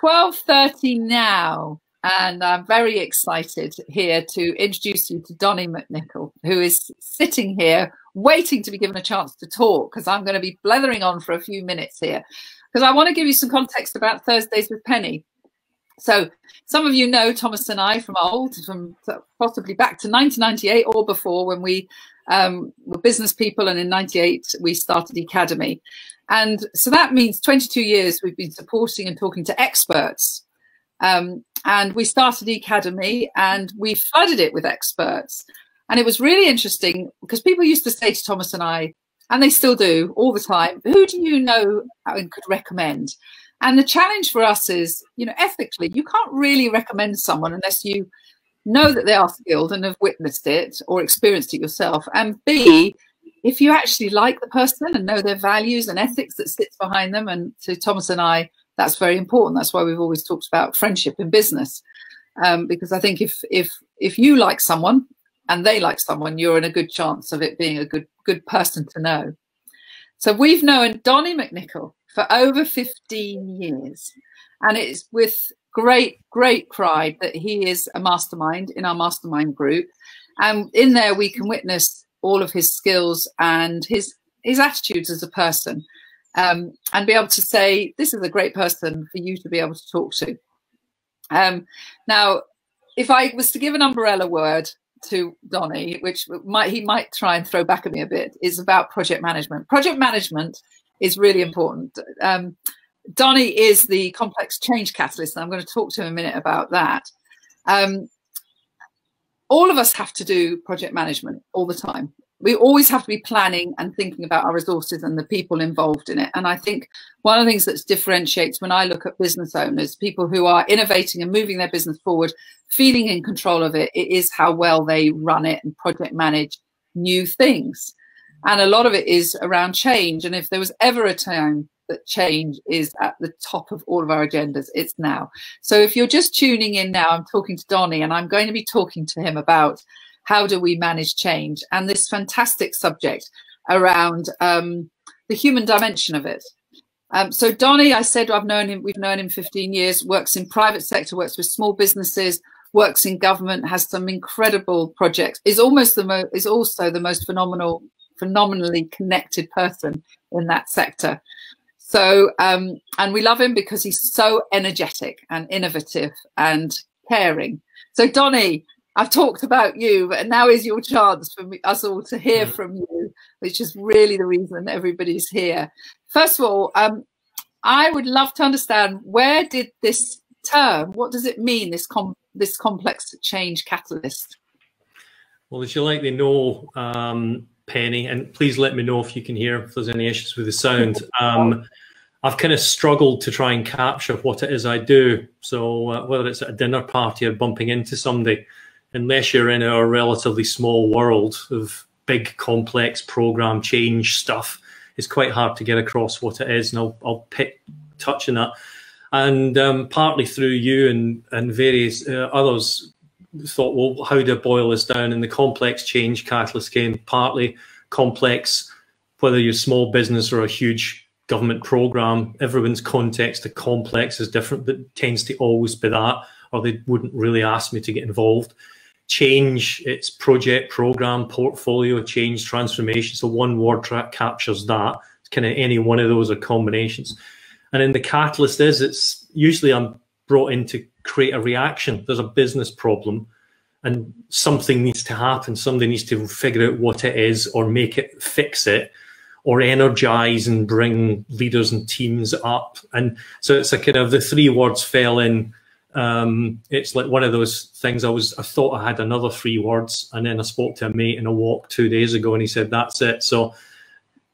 12:30 now, and I'm very excited here to introduce you to Donnie MacNicol, who is sitting here waiting to be given a chance to talk, because I'm going to be blethering on for a few minutes here, because I want to give you some context about Thursdays with Penny. So some of you know Thomas and I from possibly back to 1998 or before, when we were business people, and in 98 we started Academy. And so that means 22 years we've been supporting and talking to experts. And we started Academy and we flooded it with experts. And it was really interesting because people used to say to Thomas and I, and they still do all the time, who do you know and could recommend? And the challenge for us is, you know, ethically, you can't really recommend someone unless you know that they are skilled and have witnessed it or experienced it yourself. And B, if you actually like the person and know their values and ethics that sits behind them. And to Thomas and I, that's very important. That's why we've always talked about friendship in business. Because I think if you like someone and they like someone, you're in a good chance of it being a good person to know. So we've known Donnie MacNicol for over 15 years. And it's with great pride that he is a mastermind in our mastermind group. And in there we can witness all of his skills and his attitudes as a person, and be able to say, this is a great person for you to be able to talk to. Now, if I was to give an umbrella word to Donnie, which he might try and throw back at me a bit, is about project management. Project management is really important. Donnie is the complex change catalyst, and I'm going to talk to him in a minute about that. All of us have to do project management all the time. We always have to be planning and thinking about our resources and the people involved in it. And I think one of the things that differentiates when I look at business owners, people who are innovating and moving their business forward, feeling in control of it, it is how well they run it and project manage new things. And a lot of it is around change. And if there was ever a time that change is at the top of all of our agendas, it's now. So if you're just tuning in now, I'm talking to Donnie, and I'm going to be talking to him about how do we manage change, and this fantastic subject around the human dimension of it. So Donnie, I said we've known him 15 years, works in private sector, works with small businesses, works in government, has some incredible projects, is also the most phenomenally connected person in that sector. So, and we love him because he's so energetic and innovative and caring. So Donnie, I've talked about you, but now is your chance for us all to hear from you, which is really the reason everybody's here. First of all, I would love to understand, where did this term, what does it mean, this complex change catalyst? Well, as you likely know, Penny, and please let me know if you can hear, if there's any issues with the sound. I've kind of struggled to try and capture what it is I do. So whether it's at a dinner party or bumping into somebody, unless you're in our relatively small world of big, complex program change stuff, it's quite hard to get across what it is. And I'll touch on that. And partly through you and various others thought, well, how do I boil this down? And the complex change catalyst came partly complex, whether you're a small business or a huge government program, everyone's context to complex is different, but it tends to always be that, or they wouldn't really ask me to get involved. Change, it's project, program, portfolio, change, transformation. So one word captures that. It's kind of any one of those are combinations. And then the catalyst is, it's usually I'm brought in to create a reaction. There's a business problem and something needs to happen. Somebody needs to figure out what it is, or make it, fix it, or energize and bring leaders and teams up. And so it's a kind of, the three words fell in. It's like one of those things. I thought I had another three words, and then I spoke to a mate in a walk 2 days ago, and he said, that's it. So it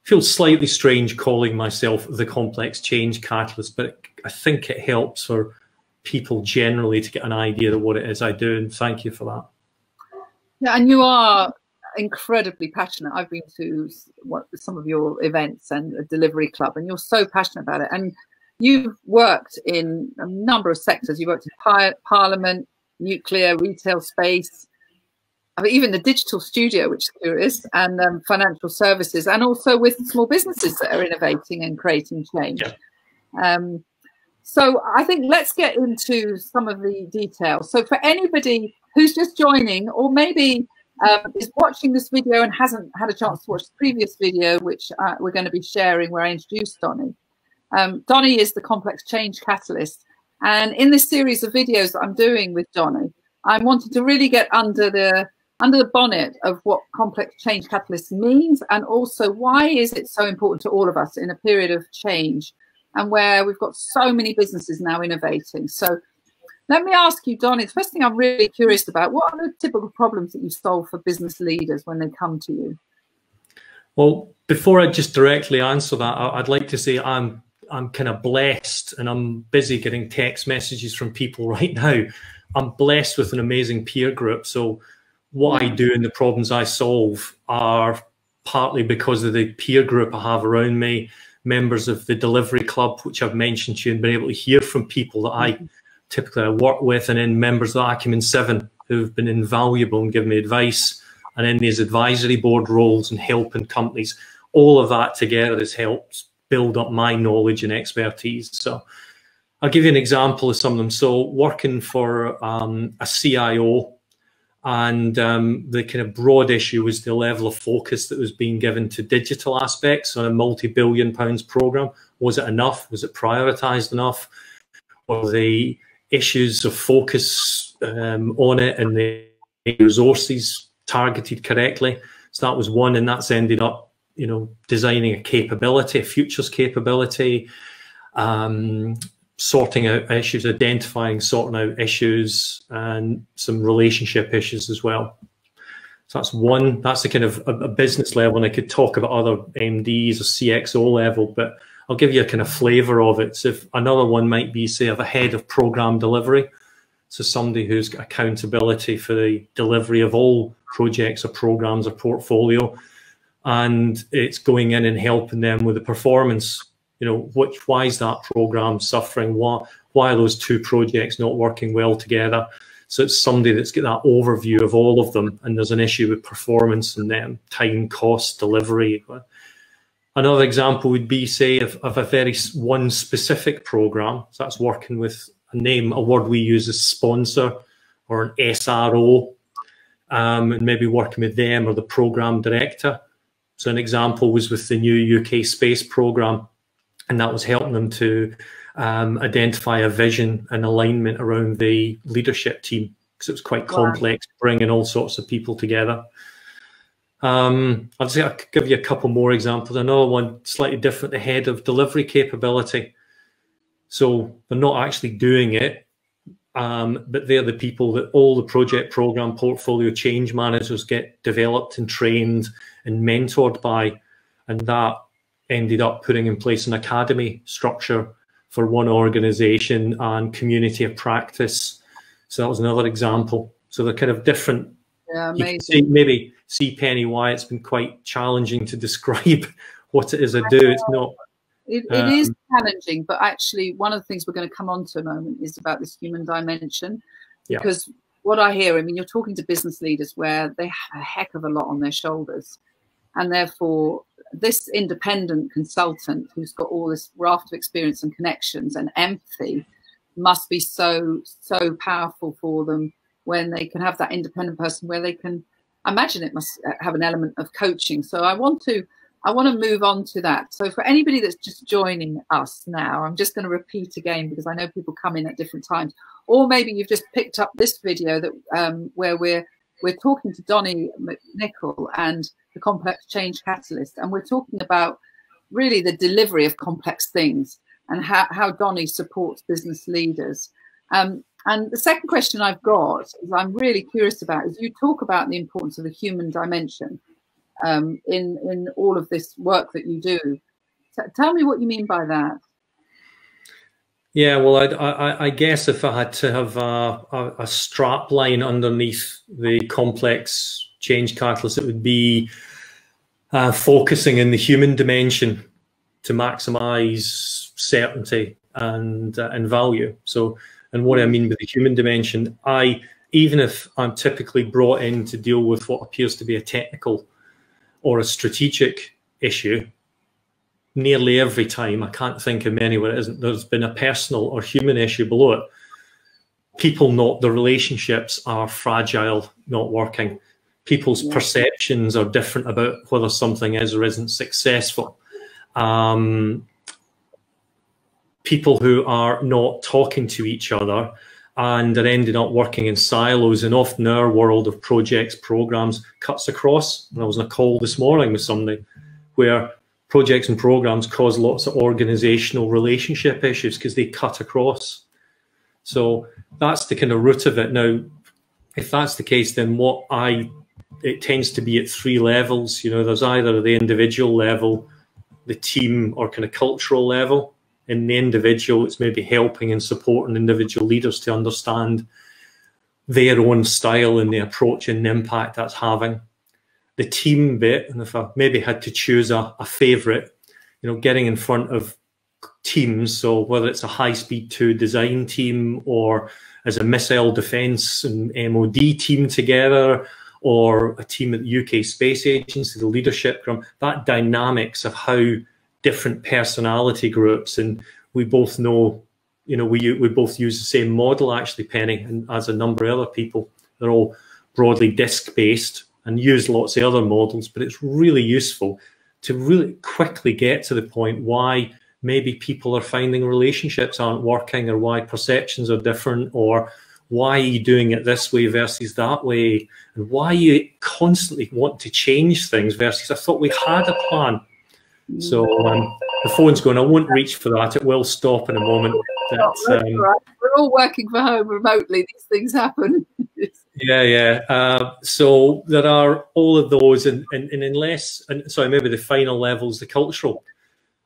feels slightly strange calling myself the complex change catalyst, but I think it helps for people generally to get an idea of what it is I do. And thank you for that. Yeah, and you are incredibly passionate. I've been to some of your events and a delivery club, and you're so passionate about it. And you've worked in a number of sectors. You worked in Parliament, nuclear, retail space, even the digital studio, which is curious, and financial services, and also with small businesses that are innovating and creating change. Yeah. So I think let's get into some of the details. So for anybody who's just joining, or maybe is watching this video and hasn't had a chance to watch the previous video, which we're going to be sharing, where I introduced Donnie. Donnie is the complex change catalyst. And in this series of videos that I'm doing with Donnie, I wanted to really get under the bonnet of what complex change catalyst means, and also why is it so important to all of us in a period of change and where we've got so many businesses now innovating. So let me ask you, Donnie, the first thing I'm really curious about, what are the typical problems that you solve for business leaders when they come to you? Well, before I just directly answer that, I'd like to say I'm kind of blessed, and I'm busy getting text messages from people right now. I'm blessed with an amazing peer group. So what I do and the problems I solve are partly because of the peer group I have around me, members of the delivery club, which I've mentioned to you, and been able to hear from people that I typically work with, and then members of the Acumen 7 who've been invaluable and given me advice, and in these advisory board roles and helping companies. All of that together has helped build up my knowledge and expertise. So I'll give you an example of some of them. So working for a CIO, and the kind of broad issue was the level of focus that was being given to digital aspects on a multi-billion pounds program. Was it enough? Was it prioritized enough? Were the issues of focus on it and the resources targeted correctly? So that was one, and that's ended up, you know, designing a capability, a futures capability, sorting out issues, identifying, sorting out issues, and some relationship issues as well. So that's one. That's the kind of a business level, and I could talk about other MDs or CXO level, but I'll give you a kind of flavour of it. So if another one might be, say, of a head of program delivery, so somebody who's got accountability for the delivery of all projects or programs or portfolio, and it's going in and helping them with the performance. You know, why is that program suffering? Why are those two projects not working well together? So it's somebody that's got that overview of all of them, and there's an issue with performance and them, time, cost, delivery. Another example would be, say, of a very one specific program. So that's working with a word we use as sponsor or an SRO, and maybe working with them or the program director. So an example was with the new UK space program, and that was helping them to identify a vision and alignment around the leadership team, because it was quite complex, bringing all sorts of people together. I'd say I could give you a couple more examples. Another one, slightly different, the head of delivery capability. So they're not actually doing it, but they're the people that all the project program portfolio change managers get developed and trained and mentored by, and that ended up putting in place an academy structure for one organization and community of practice. So that was another example. So they're kind of different. Yeah, amazing. Maybe see, Penny, why it's been quite challenging to describe what it is I do. It's not. It is challenging, but actually one of the things we're going to come on to in a moment is about this human dimension. Yeah. Because what I hear, I mean, you're talking to business leaders where they have a heck of a lot on their shoulders. And therefore, this independent consultant who's got all this raft of experience and connections and empathy must be so powerful for them when they can have that independent person where they can, I imagine it must have an element of coaching. So I want to move on to that. So for anybody that's just joining us now, I'm just going to repeat again, because I know people come in at different times, or maybe you've just picked up this video that where we're talking to Donnie MacNicol and the complex change catalyst, and we're talking about really the delivery of complex things and how Donnie supports business leaders. And the second question I've got, is I'm really curious about, is you talk about the importance of the human dimension in all of this work that you do. Tell me what you mean by that. Yeah, well, I guess if I had to have a strap line underneath the complex change catalyst, it would be focusing in the human dimension to maximize certainty and value. So, and what I mean by the human dimension, even if I'm typically brought in to deal with what appears to be a technical or a strategic issue, nearly every time, I can't think of many where it isn't, there's been a personal or human issue below it. The relationships are fragile, not working. People's perceptions are different about whether something is or isn't successful. People who are not talking to each other and are ending up working in silos, and often our world of projects, programs cuts across. And I was on a call this morning with somebody where projects and programs cause lots of organizational relationship issues because they cut across. So that's the kind of root of it. Now, if that's the case, then it tends to be at three levels. You know, there's either the individual level, the team, or kind of cultural level. In the individual, it's maybe helping and supporting individual leaders to understand their own style and the approach and the impact that's having. The team bit, and if I maybe had to choose a favourite, you know, getting in front of teams, so whether it's a high-speed 2 design team or as a missile defence and MOD team together, or a team at the UK Space Agency, the leadership group, that dynamics of how different personality groups, and we both know, you know, we both use the same model actually, Penny, and as a number of other people, they're all broadly disk-based and use lots of other models, but it's really useful to really quickly get to the point why maybe people are finding relationships aren't working, or why perceptions are different, or why are you doing it this way versus that way, and why you constantly want to change things versus I thought we had a plan. So the phone's going. I won't reach for that. It will stop in a moment. We're all working from home remotely. These things happen. So there are all of those, and unless, and sorry, maybe the final levels, the cultural.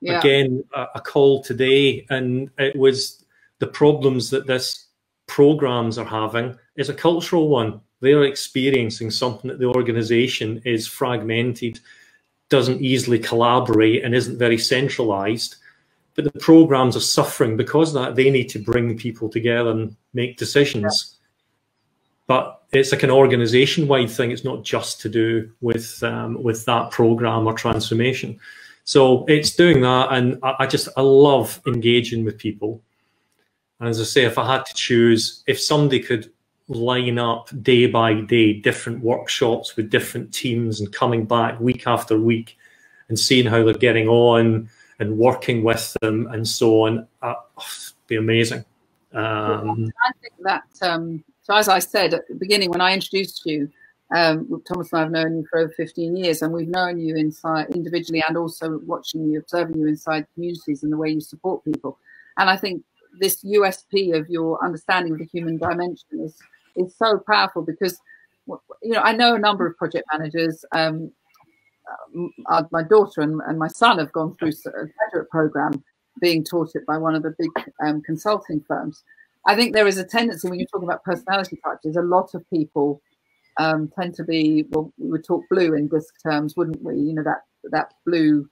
Yeah. Again, a call today, and it was the problems that this programs are having is a cultural one. They're experiencing something that the organisation is fragmented, doesn't easily collaborate, and isn't very centralised. But the programs are suffering because of that. They need to bring people together and make decisions. Yeah. But it's like an organisation-wide thing. It's not just to do with that program or transformation. So it's doing that, and I love engaging with people. And as I say, if I had to choose, if somebody could line up day by day different workshops with different teams and coming back week after week and seeing how they're getting on and working with them and so on, it'd be amazing. I think that, so as I said at the beginning when I introduced you, Thomas and I have known you for over 15 years, and we've known you inside individually and also watching you, observing you inside communities and the way you support people. And I think this USP of your understanding of the human dimension is so powerful because, you know, I know a number of project managers. My daughter and my son have gone through a graduate program being taught it by one of the big consulting firms. I think there is a tendency when you're talking about personality types, a lot of people tend to be, well, we would talk blue in disc terms, wouldn't we? You know, that blue,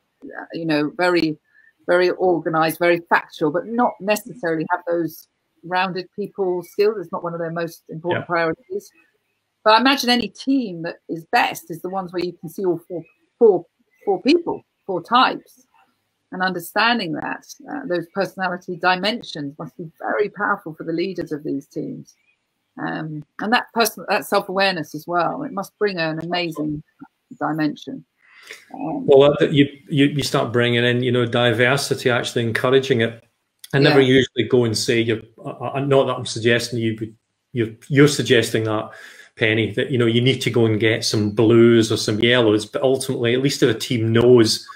you know, very, very organized, very factual, but not necessarily have those rounded people skills. It's not one of their most important priorities. But I imagine any team that is best is the ones where you can see all four people, four types, and understanding that those personality dimensions must be very powerful for the leaders of these teams. And that self-awareness as well, it must bring an amazing dimension. Well, you start bringing in, you know, diversity, actually encouraging it. I never usually go and say, not that I'm suggesting you're suggesting that, Penny, that, you know, you need to go and get some blues or some yellows, but ultimately, at least if a team knows,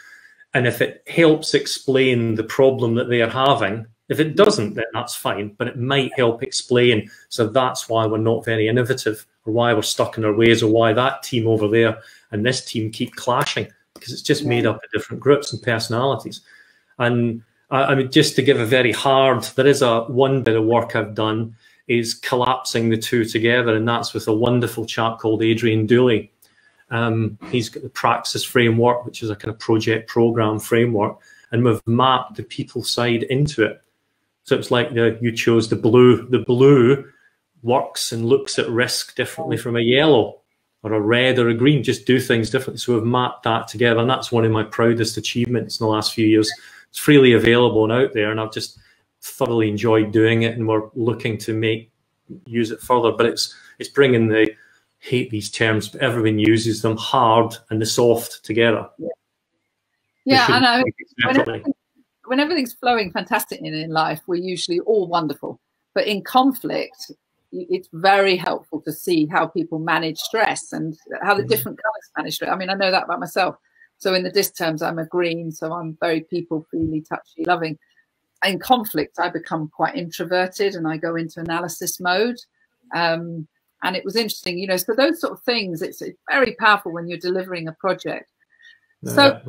and if it helps explain the problem that they are having. If it doesn't, then that's fine, but it might help explain. So that's why we're not very innovative, or why we're stuck in our ways, or why that team over there and this team keep clashing, because it's just made up of different groups and personalities. And I mean, just to give a very hard, there is one bit of work I've done is collapsing the two together, and that's with a wonderful chap called Adrian Dooley. He's got the Praxis framework, which is a kind of project program framework, and we've mapped the people side into it. So it's like you chose the blue. The blue works and looks at risk differently from a yellow, or a red or a green, just do things differently. So we've mapped that together, and that's one of my proudest achievements in the last few years. It's freely available and out there, and I've just thoroughly enjoyed doing it, and we're looking to use it further. But it's bringing the, hate these terms, but everyone uses them, hard and the soft together. Yeah, and I mean, when everything's flowing fantastically in life, we're usually all wonderful. But in conflict, it's very helpful to see how people manage stress and how the different colours manage stress. I mean, I know that about myself. So in the DISC terms, I'm a green, so I'm very people-freely, touchy, loving. In conflict, I become quite introverted and I go into analysis mode. And it was interesting, you know, so those sort of things, it's very powerful when you're delivering a project. So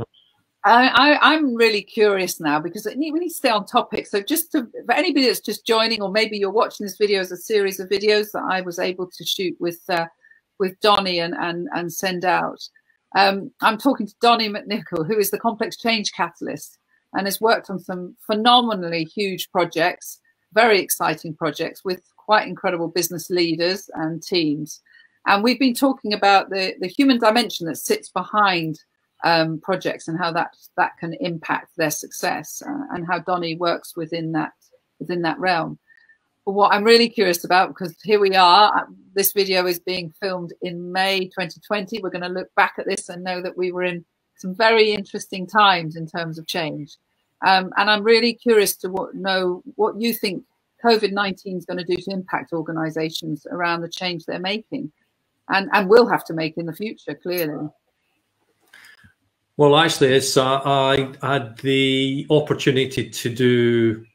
I'm really curious now, because we need to stay on topic. So just for anybody that's just joining, or maybe you're watching this video as a series of videos that I was able to shoot with Donnie and send out. I'm talking to Donnie MacNicol, who is the complex change catalyst and has worked on some phenomenally huge projects, very exciting projects with quite incredible business leaders and teams. And we've been talking about the human dimension that sits behind projects and how that can impact their success, and how Donnie works within that realm. But what I'm really curious about, because here we are, this video is being filmed in May 2020. We're going to look back at this and know that we were in some very interesting times in terms of change. And I'm really curious to know what you think COVID-19 is going to do to impact organizations around the change they're making and will have to make in the future, clearly. Well, actually, it's I had the opportunity to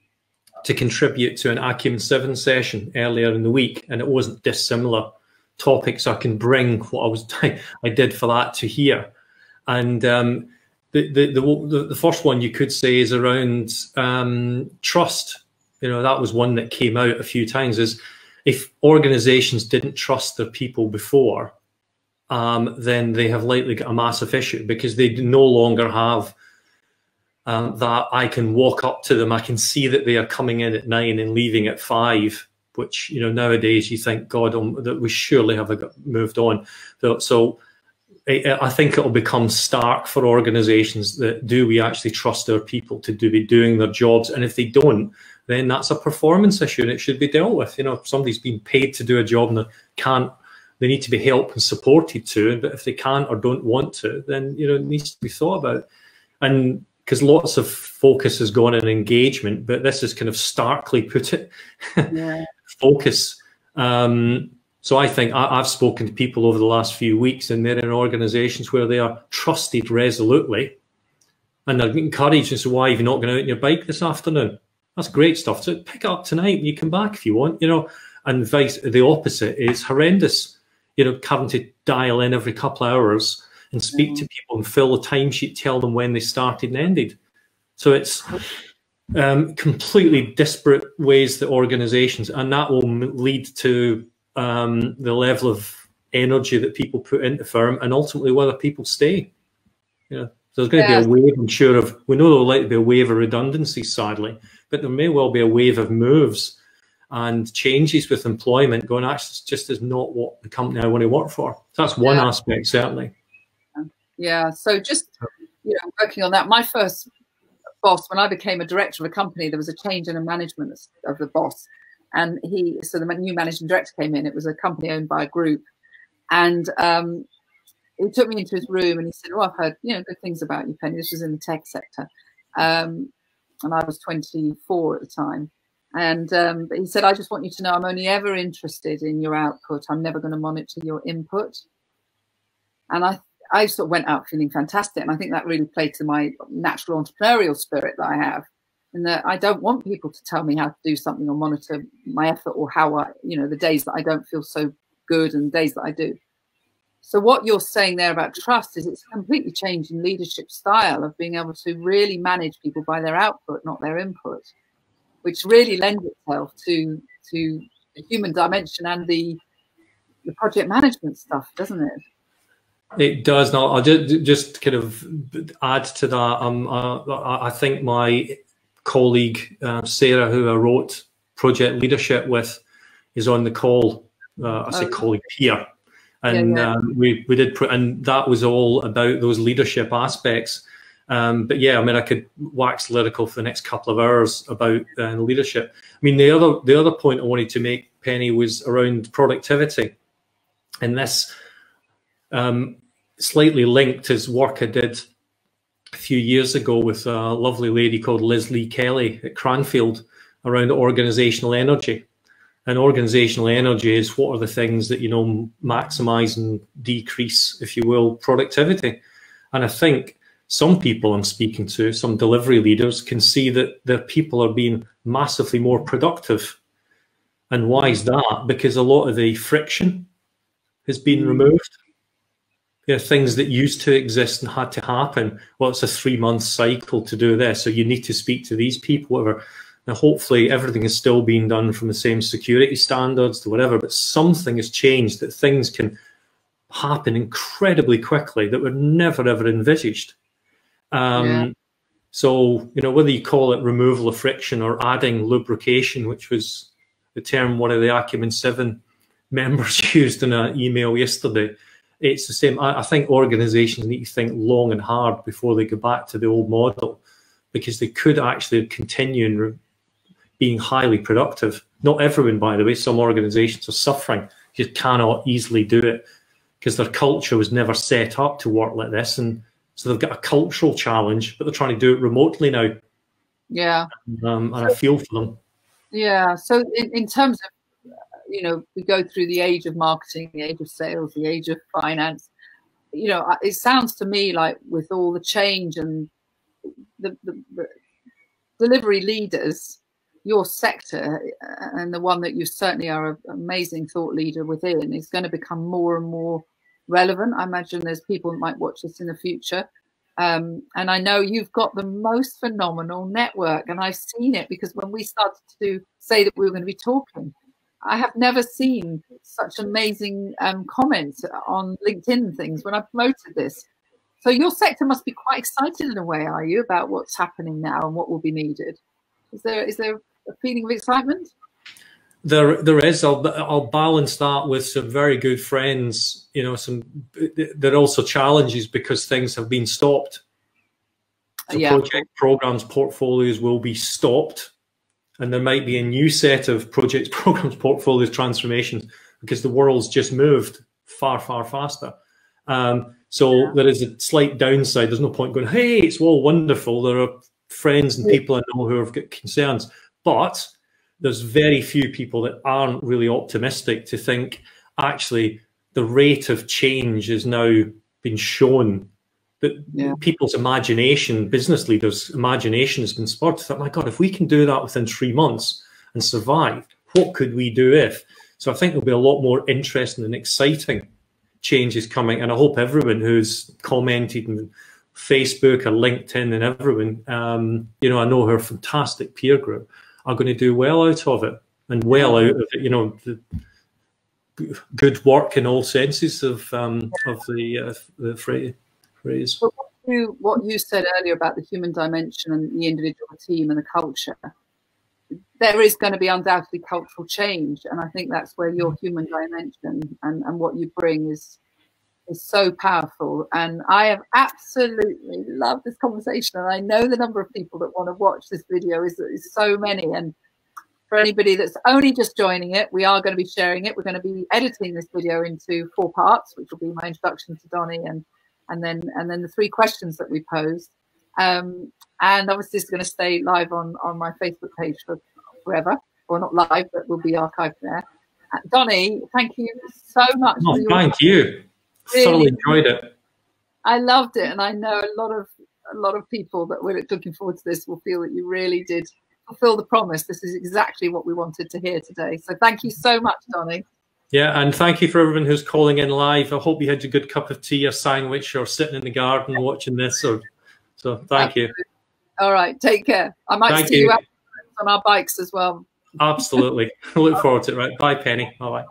contribute to an Acumen 7 session earlier in the week, and it wasn't dissimilar topics. I can bring what I did for that to here, and the first one you could say is around trust. You know, that was one that came out a few times. Is if organizations didn't trust their people before, then they have likely got a massive issue, because they no longer have that I can walk up to them, I can see that they are coming in at 9 and leaving at 5, which, you know, nowadays you think, God, that we surely have moved on. So I think it'll become stark for organizations that do we actually trust our people to be doing their jobs, and if they don't, then that's a performance issue and it should be dealt with. You know, if somebody's been paid to do a job and they can't, they need to be helped and supported to, but if they can't or don't want to, then, you know, it needs to be thought about. And because lots of focus has gone on engagement, but this is kind of starkly put it, focus. So I think I've spoken to people over the last few weeks, and they're in organizations where they are trusted resolutely, and they're encouraged and say, why are you not going out on your bike this afternoon? That's great stuff. So pick it up tonight when you come back if you want, you know, and the opposite is horrendous. You know, having to dial in every couple of hours and speak to people and fill the timesheet, tell them when they started and ended. So it's completely disparate ways that organizations, and that will lead to the level of energy that people put into firm, and ultimately whether people stay. You know, there's going to be a wave, I'm sure, of, we know there'll likely be a wave of redundancies, sadly, but there may well be a wave of moves and changes with employment going, actually, this just is not what the company I want to work for. So that's one aspect, certainly. Yeah, so just, you know, working on that. My first boss, when I became a director of a company, there was a change in the management of the boss. And so the new managing director came in. It was a company owned by a group. And he took me into his room and he said, oh, I've heard, you know, good things about you, Penny. This was in the tech sector. And I was 24 at the time. And but he said, I just want you to know I'm only ever interested in your output. I'm never going to monitor your input. And I sort of went out feeling fantastic. And I think that really played to my natural entrepreneurial spirit that I have, in that I don't want people to tell me how to do something or monitor my effort, or how I, you know, the days that I don't feel so good and the days that I do. So what you're saying there about trust is it's a completely changing leadership style of being able to really manage people by their output, not their input, which really lends itself to the human dimension and the project management stuff, doesn't it? It does. Now, I'll just kind of add to that. I think my colleague, Sarah, who I wrote Project Leadership with, is on the call. I say colleague, peer. And we did, and that was all about those leadership aspects. But yeah, I mean, I could wax lyrical for the next couple of hours about leadership. I mean, the other point I wanted to make, Penny, was around productivity, and this slightly linked is work I did a few years ago with a lovely lady called Liz Lee Kelly at Cranfield around organizational energy. And organizational energy is what are the things that, you know, maximize and decrease, if you will, productivity. And I think some people I'm speaking to, some delivery leaders, can see that their people are being massively more productive. And why is that? Because a lot of the friction has been removed. There are things that used to exist and had to happen. Well, it's a 3-month cycle to do this, so you need to speak to these people, whatever. Now, hopefully everything is still being done from the same security standards to whatever, but something has changed, that things can happen incredibly quickly that were never, ever envisaged. So, you know, whether you call it removal of friction or adding lubrication, which was the term one of the Acumen 7 members used in an email yesterday, it's the same. I think organizations need to think long and hard before they go back to the old model, because they could actually continue being highly productive. Not everyone, by the way. Some organizations are suffering. You cannot easily do it because their culture was never set up to work like this. And so they've got a cultural challenge, but they're trying to do it remotely now. Yeah. And I feel for them. Yeah. So in terms of, you know, we go through the age of marketing, the age of sales, the age of finance. You know, it sounds to me like with all the change and the delivery leaders, your sector and the one that you certainly are an amazing thought leader within is going to become more and more relevant. I imagine there's people that might watch this in the future. And I know you've got the most phenomenal network, and I've seen it because when we started to say that we were going to be talking, I have never seen such amazing comments on LinkedIn and things when I promoted this. So your sector must be quite excited in a way, are you, about what's happening now and what will be needed? Is there a feeling of excitement? There is. I'll balance that with some very good friends. You know, there are also challenges because things have been stopped. So project programs, portfolios will be stopped, and there might be a new set of projects, programs, portfolios, transformations, because the world's just moved far, far faster. So there is a slight downside. There's no point going, hey, it's all wonderful. There are friends and people I know who have got concerns, but there's very few people that aren't really optimistic to think actually the rate of change has now been shown, that people's imagination, business leaders' imagination has been spurred to think, my God, if we can do that within 3 months and survive, what could we do if? So I think there'll be a lot more interesting and exciting changes coming, and I hope everyone who's commented on Facebook or LinkedIn and everyone, you know, I know her fantastic peer group, are going to do well out of it, and well out of it, you know, the good work in all senses of the phrase. But what you said earlier about the human dimension and the individual team and the culture, there is going to be undoubtedly cultural change, and I think that's where your human dimension and what you bring is so powerful. And I have absolutely loved this conversation, and I know the number of people that want to watch this video is so many. And for anybody that's only just joining it, we are going to be sharing it. We're going to be editing this video into 4 parts, which will be my introduction to Donnie and then the 3 questions that we posed. And obviously it's going to stay live on my Facebook page for forever, or not live, but will be archived there. Donnie, thank you so much. Oh, thank you. Really thoroughly enjoyed it. I loved it, and I know a lot of people that were looking forward to this will feel that you really did fulfill the promise. This is exactly what we wanted to hear today. So thank you so much, Donnie. Yeah, and thank you for everyone who's calling in live. I hope you had a good cup of tea or sandwich or sitting in the garden watching this. So thank you. All right, take care. I might see you out on our bikes as well. Absolutely. I look forward to it. Right. Bye, Penny. Bye-bye.